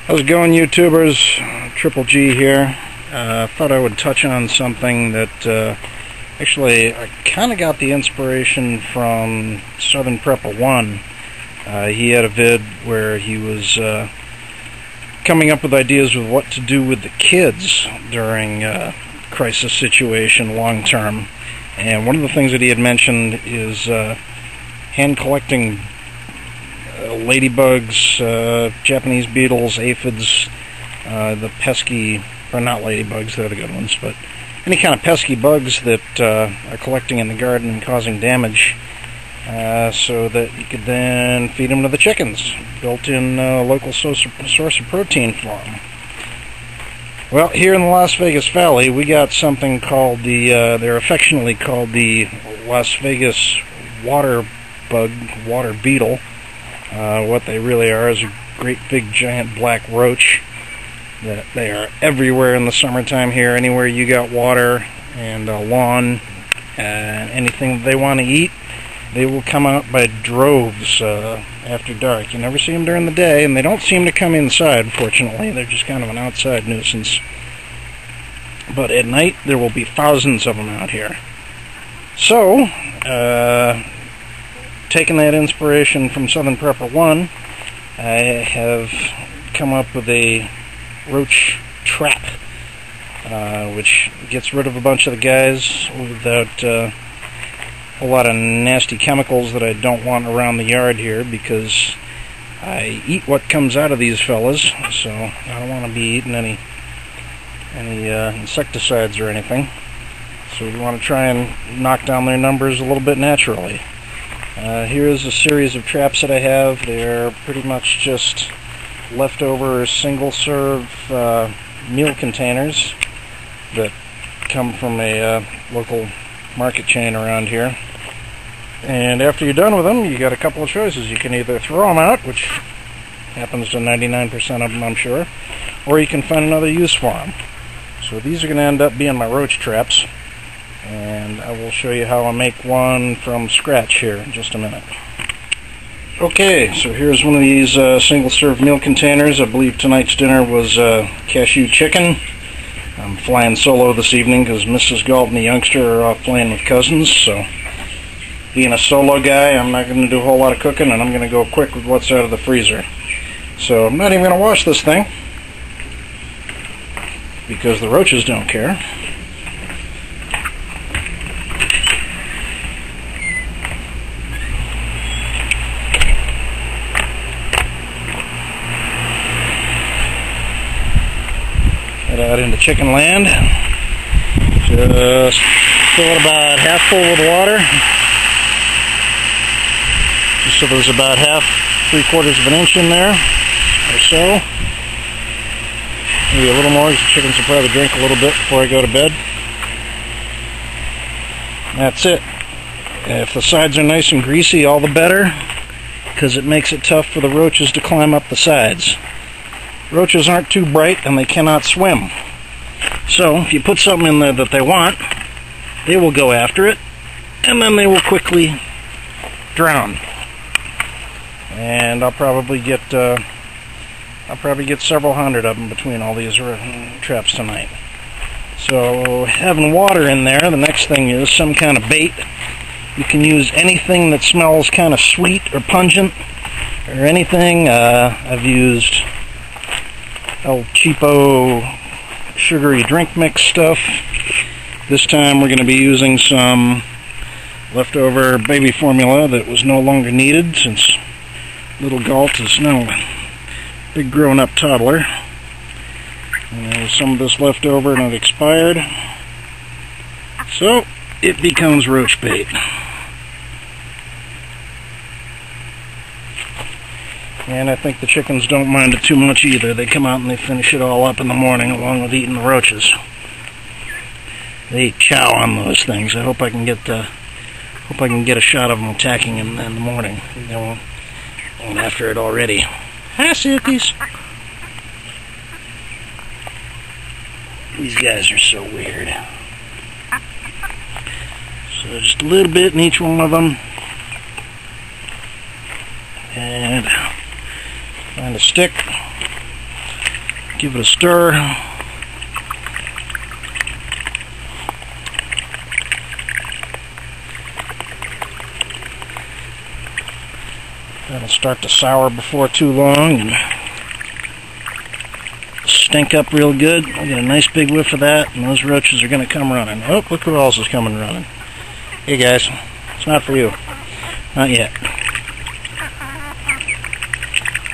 How's it going, YouTubers? Triple G here. Thought I would touch on something that actually I kind of got the inspiration from Southern Prepper 1. He had a vid where he was coming up with ideas with what to do with the kids during crisis situation long term. And one of the things that he had mentioned is hand collecting ladybugs, Japanese beetles, aphids, the pesky, or not ladybugs, they're the good ones, but any kind of pesky bugs that are collecting in the garden and causing damage, so that you could then feed them to the chickens. Built-in local source of protein for them. Well, here in the Las Vegas Valley, we got something called they're affectionately called the Las Vegas water beetle. What they really are is a great big giant black roach. That they are everywhere in the summertime here. Anywhere you got water and a lawn and anything they want to eat, they will come out by droves after dark. You never see them during the day, and they don't seem to come inside, fortunately. They're just kind of an outside nuisance. But at night, there will be thousands of them out here. So, taking that inspiration from Southern Prepper 1, I have come up with a roach trap, which gets rid of a bunch of the guys without a lot of nasty chemicals that I don't want around the yard here, because I eat what comes out of these fellas, so I don't want to be eating any insecticides or anything. So we want to try and knock down their numbers a little bit naturally. Here is a series of traps that I have. They're pretty much just leftover single-serve meal containers that come from a local market chain around here. And after you're done with them, you got a couple of choices. You can either throw them out, which happens to 99% of them, I'm sure, or you can find another use for them. So these are going to end up being my roach traps, and I will show you how I make one from scratch here in just a minute. Okay, so here's one of these single-serve meal containers. I believe tonight's dinner was cashew chicken. I'm flying solo this evening because Mrs. Galt and the youngster are off playing with cousins, so being a solo guy, I'm not going to do a whole lot of cooking, and I'm going to go quick with what's out of the freezer. So I'm not even going to wash this thing, because the roaches don't care. Head out into chicken land. Just fill it about half full with water. Just so there's about three-quarters of an inch in there, or so. Maybe a little more, because the chickens will probably drink a little bit before I go to bed. That's it. If the sides are nice and greasy, all the better, because it makes it tough for the roaches to climb up the sides. Roaches aren't too bright, and they cannot swim. So, if you put something in there that they want, they will go after it, and then they will quickly drown. And I'll probably get several hundred of them between all these traps tonight. So, having water in there, the next thing is some kind of bait. You can use anything that smells kind of sweet or pungent, or anything. I've used El Cheapo sugary drink mix stuff. This time we're going to be using some leftover baby formula that was no longer needed, since little Galt is now a big grown-up toddler. And there was some of this left over and it expired, so it becomes roach bait. And I think the chickens don't mind it too much either. They come out and they finish it all up in the morning along with eating the roaches. They chow on those things. I hope I can get a shot of them attacking in the morning. They won't after it already. Hi, Silkies. These guys are so weird. So just a little bit in each one of them. And find a stick, Give it a stir. That'll start to sour before too long and stink up real good. I'll get a nice big whiff of that, and those roaches are going to come running. Oh, look what else is coming running. Hey guys, it's not for you. Not yet.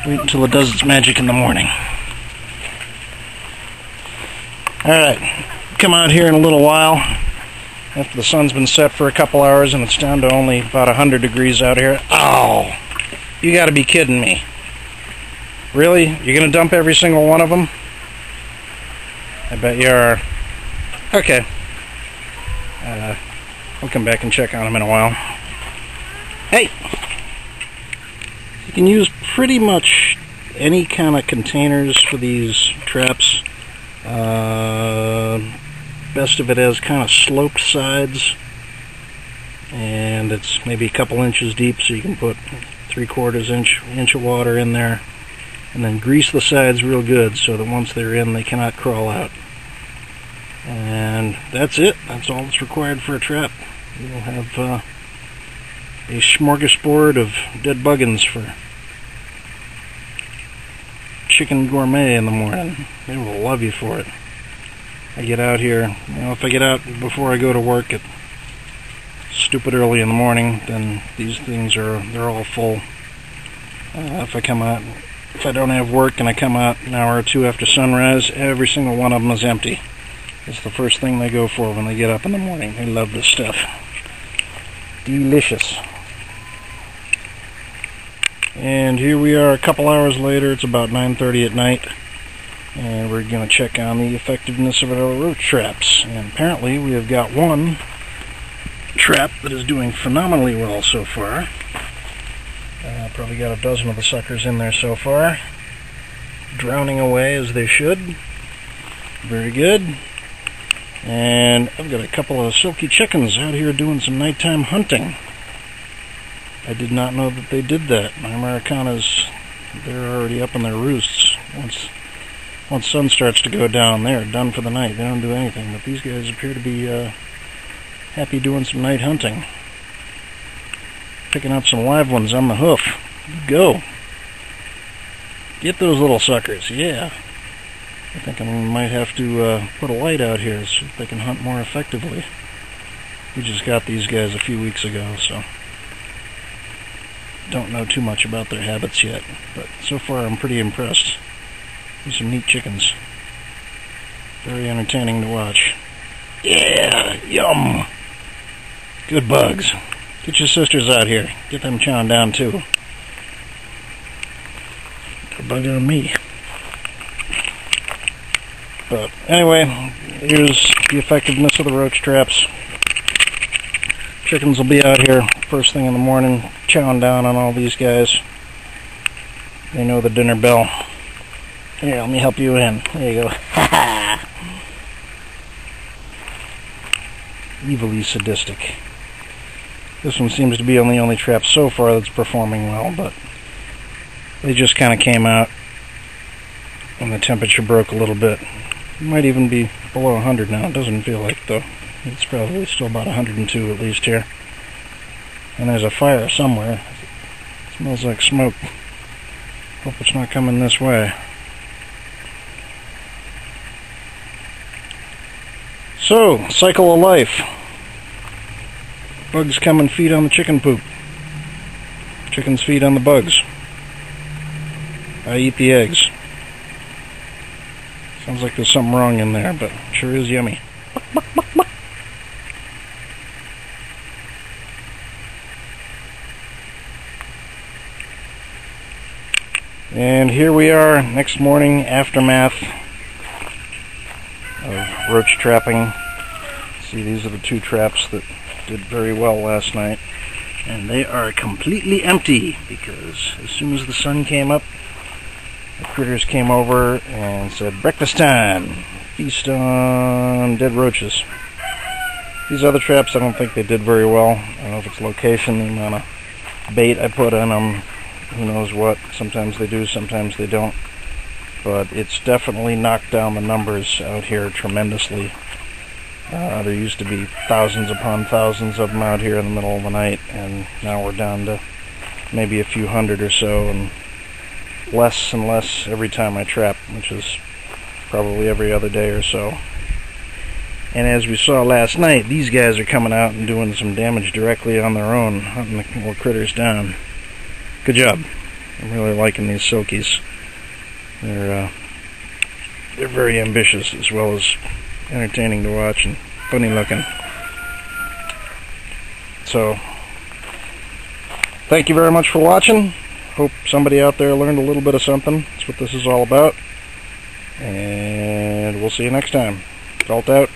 Wait until it does its magic in the morning. Alright, come out here in a little while after the sun's been set for a couple hours and it's down to only about 100 degrees out here. Oh, you gotta be kidding me. Really? You're gonna dump every single one of them? I bet you are. Okay. I'll come back and check on them in a while. Hey! You can use pretty much any kind of containers for these traps. Best of it has kind of sloped sides, and it's maybe a couple inches deep, so you can put 3/4 inch of water in there, and then grease the sides real good so that once they're in, they cannot crawl out. And that's it. That's all that's required for a trap. You'll have a smorgasbord of dead buggins for chicken gourmet in the morning. They will love you for it. I get out here, you know, if I get out before I go to work at stupid early in the morning, then these things they're all full. If I come out, if I don't have work and I come out an hour or two after sunrise, every single one of them is empty. It's the first thing they go for when they get up in the morning. They love this stuff. Delicious. And here we are a couple hours later. It's about 9:30 at night, and we're going to check on the effectiveness of our roach traps. And apparently we have got one trap that is doing phenomenally well so far. Probably got a dozen of the suckers in there so far, drowning away as they should. Very good. And I've got a couple of silky chickens out here doing some nighttime hunting. I did not know that they did that. My Americanas, they're already up in their roosts. Once sun starts to go down, they're done for the night. They don't do anything. But these guys appear to be happy doing some night hunting. Picking up some live ones on the hoof. Go. Get those little suckers. Yeah. I think I might have to put a light out here so they can hunt more effectively. We just got these guys a few weeks ago, so don't know too much about their habits yet. But so far I'm pretty impressed. These are some neat chickens. Very entertaining to watch. Yeah! Yum! Good bugs. Get your sisters out here. Get them chowing down too. They're bugging on me. But anyway, here's the effectiveness of the roach traps. Chickens will be out here first thing in the morning, chowing down on all these guys. They know the dinner bell. Here, let me help you in. There you go. Evilly sadistic. This one seems to be the only trap so far that's performing well, but they just kind of came out when the temperature broke a little bit. It might even be below 100 now. It doesn't feel like, though. It's probably still about 102 at least here. And there's a fire somewhere. It smells like smoke. Hope it's not coming this way. So, cycle of life. Bugs come and feed on the chicken poop. Chickens feed on the bugs. I eat the eggs. Sounds like there's something wrong in there, but it sure is yummy. And here we are, next morning, aftermath of roach trapping. See, these are the two traps that did very well last night. And they are completely empty, because as soon as the sun came up, the critters came over and said, breakfast time! Feast on dead roaches. These other traps, I don't think they did very well. I don't know if it's location, the amount of bait I put on them, who knows what. Sometimes they do, sometimes they don't. but it's definitely knocked down the numbers out here tremendously. There used to be thousands upon thousands of them out here in the middle of the night, and now we're down to maybe a few hundred or so, and less every time I trap, which is probably every other day or so. And as we saw last night, these guys are coming out and doing some damage directly on their own, hunting the little critters down. Good job. I'm really liking these silkies. They're very ambitious, as well as entertaining to watch and funny looking. So, thank you very much for watching. Hope somebody out there learned a little bit of something. That's what this is all about. And we'll see you next time. Salt out.